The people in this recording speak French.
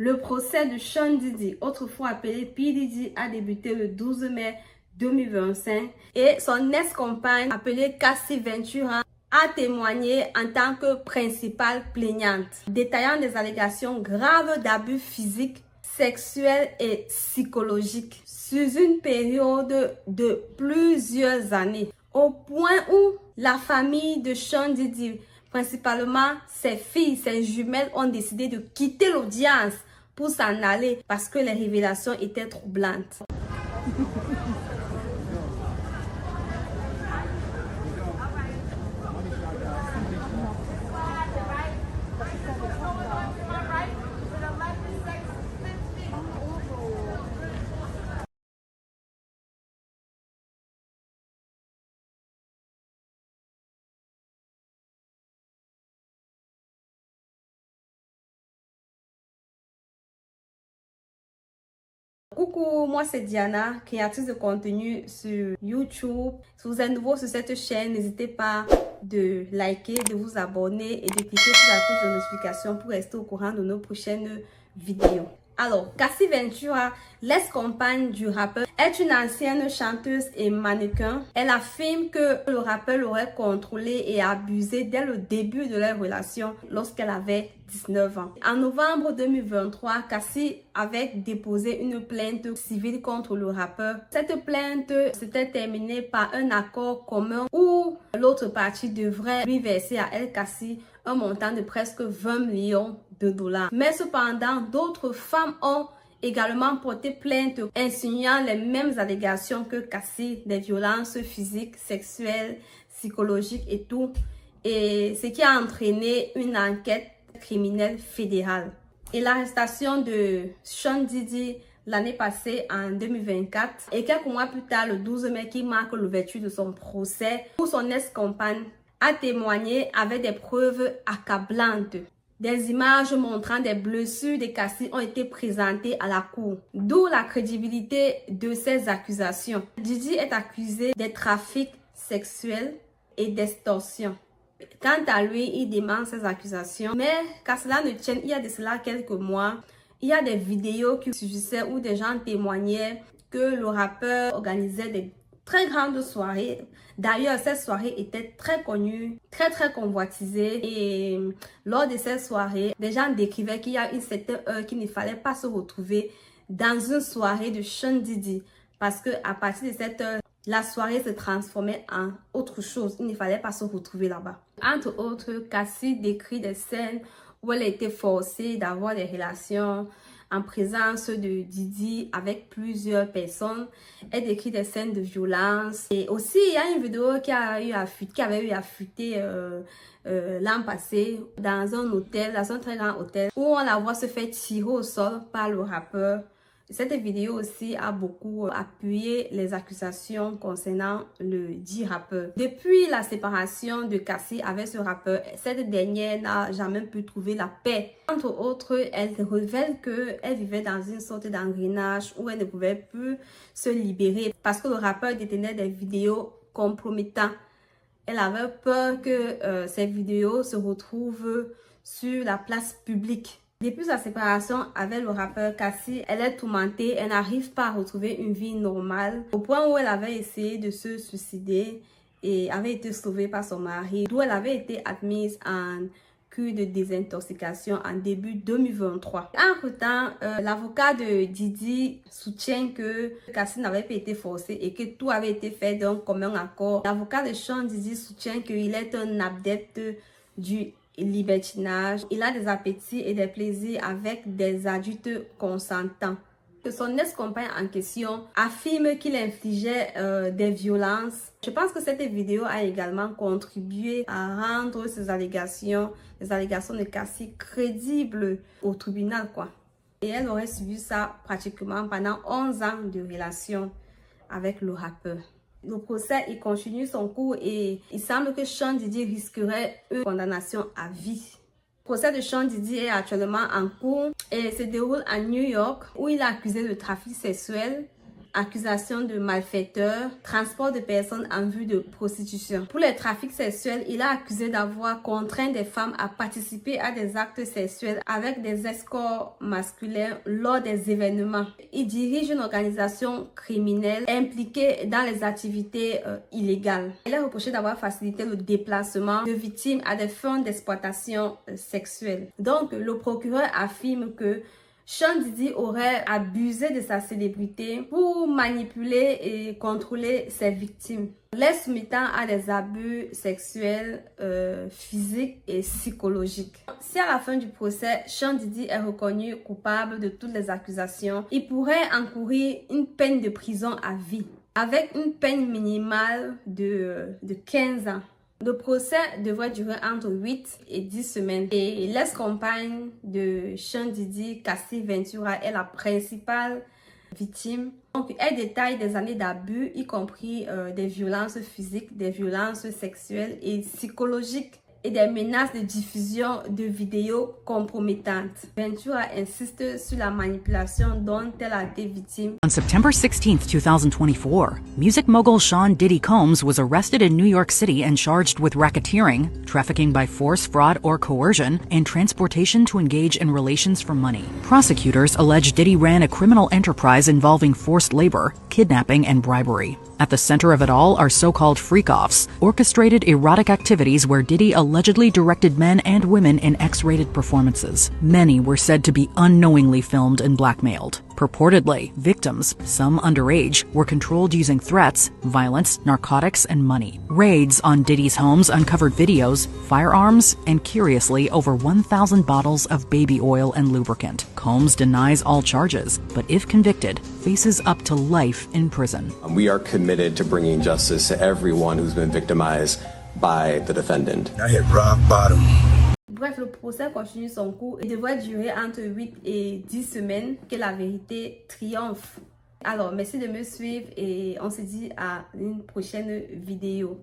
Le procès de Sean Diddy, autrefois appelé P. Diddy, a débuté le 12 mai 2025 et son ex-compagne appelée Cassie Ventura a témoigné en tant que principale plaignante, détaillant des allégations graves d'abus physiques, sexuels et psychologiques sur une période de plusieurs années, au point où la famille de Sean Diddy, principalement ses filles, ses jumelles, ont décidé de quitter l'audience pour s'en aller parce que les révélations étaient troublantes. Coucou, moi c'est Diana, créatrice de contenu sur YouTube. Si vous êtes nouveau sur cette chaîne, n'hésitez pas de liker, de vous abonner et de cliquer sur la cloche de notification pour rester au courant de nos prochaines vidéos. Alors, Cassie Ventura, l'ex-compagne du rappeur, est une ancienne chanteuse et mannequin. Elle affirme que le rappeur l'aurait contrôlée et abusée dès le début de leur relation lorsqu'elle avait 19 ans. En novembre 2023, Cassie avait déposé une plainte civile contre le rappeur. Cette plainte s'était terminée par un accord commun où l'autre partie devrait lui verser à elle, Cassie, un montant de presque 20 millions de dollars. Mais cependant, d'autres femmes ont également porté plainte insinuant les mêmes allégations que Cassie, des violences physiques, sexuelles, psychologiques et tout. Et ce qui a entraîné une enquête criminelle fédérale. Et l'arrestation de Sean Diddy l'année passée en 2024 et quelques mois plus tard, le 12 mai, qui marque l'ouverture de son procès pour son ex-compagne, a témoigné avec des preuves accablantes. Des images montrant des blessures de Cassie ont été présentées à la cour, d'où la crédibilité de ces accusations. Diddy est accusé de trafic sexuel et d'extorsion. Quant à lui, il dément ces accusations. Mais qu'à cela ne tienne, il y a de cela quelques mois, il y a des vidéos qui surgissaient où des gens témoignaient que le rappeur organisait des très grandes soirées. D'ailleurs, ces soirées étaient très connues, très convoitisées. Et lors de ces soirées, des gens décrivaient qu'il y a une certaine heure qu'il ne fallait pas se retrouver dans une soirée de Sean Diddy. Parce que à partir de cette heure, la soirée se transformait en autre chose. Il ne fallait pas se retrouver là-bas. Entre autres, Cassie décrit des scènes où elle a été forcée d'avoir des relations en présence de Diddy avec plusieurs personnes. Elle décrit des scènes de violence. Et aussi, il y a une vidéo qui avait eu à fuiter l'an passé dans un hôtel, dans un très grand hôtel, où on la voit se faire tirer au sol par le rappeur. Cette vidéo aussi a beaucoup appuyé les accusations concernant le dit rappeur. Depuis la séparation de Cassie avec ce rappeur, cette dernière n'a jamais pu trouver la paix. Entre autres, elle révèle qu'elle vivait dans une sorte d'engrenage où elle ne pouvait plus se libérer parce que le rappeur détenait des vidéos compromettantes. Elle avait peur que ces vidéos se retrouvent sur la place publique. Depuis sa séparation avec le rappeur Cassie, elle est tourmentée, elle n'arrive pas à retrouver une vie normale, au point où elle avait essayé de se suicider et avait été sauvée par son mari, d'où elle avait été admise en cure de désintoxication en début 2023. Entre-temps, l'avocat de Diddy soutient que Cassie n'avait pas été forcée et que tout avait été fait d'un commun accord. L'avocat de Sean Diddy soutient qu'il est un adepte du libertinage. Il a des appétits et des plaisirs avec des adultes consentants. Son ex-compagne en question affirme qu'il infligeait des violences. Je pense que cette vidéo a également contribué à rendre ces allégations, les allégations de Cassie, crédibles au tribunal, quoi. Et elle aurait suivi ça pratiquement pendant 11 ans de relation avec le rappeur. Le procès, il continue son cours et il semble que Sean Diddy risquerait une condamnation à vie. Le procès de Sean Diddy est actuellement en cours et se déroule à New York où il est accusé de trafic sexuel, accusation de malfaiteur, transport de personnes en vue de prostitution. Pour le trafic sexuel, il est accusé d'avoir contraint des femmes à participer à des actes sexuels avec des escorts masculins lors des événements. Il dirige une organisation criminelle impliquée dans les activités illégales. Il est reproché d'avoir facilité le déplacement de victimes à des fins d'exploitation sexuelle. Donc, le procureur affirme que Sean Diddy aurait abusé de sa célébrité pour manipuler et contrôler ses victimes, les soumettant à des abus sexuels, physiques et psychologiques. Si à la fin du procès, Sean Diddy est reconnu coupable de toutes les accusations, il pourrait encourir une peine de prison à vie, avec une peine minimale de 15 ans. Le procès devrait durer entre 8 et 10 semaines et l'ex-compagne de Sean Diddy, Cassie Ventura, est la principale victime. Donc, elle détaille des années d'abus, y compris des violences physiques, des violences sexuelles et psychologiques et des menaces de diffusion de vidéos compromettantes. Ventura insiste sur la manipulation dont elle a été victime. On September 16th, 2024, music mogul Sean Diddy Combs was arrested in New York City and charged with racketeering, trafficking by force, fraud, or coercion, and transportation to engage in relations for money. Prosecutors allege Diddy ran a criminal enterprise involving forced labor, kidnapping, and bribery. At the center of it all are so-called freak-offs, orchestrated erotic activities where Diddy allegedly directed men and women in X-rated performances. Many were said to be unknowingly filmed and blackmailed. Purportedly, victims, some underage, were controlled using threats, violence, narcotics, and money. Raids on Diddy's homes uncovered videos, firearms, and curiously, over 1,000 bottles of baby oil and lubricant. Combs denies all charges, but if convicted, faces up to life in prison. We are committed to bringing justice to everyone who's been victimized by the defendant. I hit rock bottom. Bref, le procès continue son cours et devrait durer entre 8 et 10 semaines que la vérité triomphe. Alors, merci de me suivre et on se dit à une prochaine vidéo.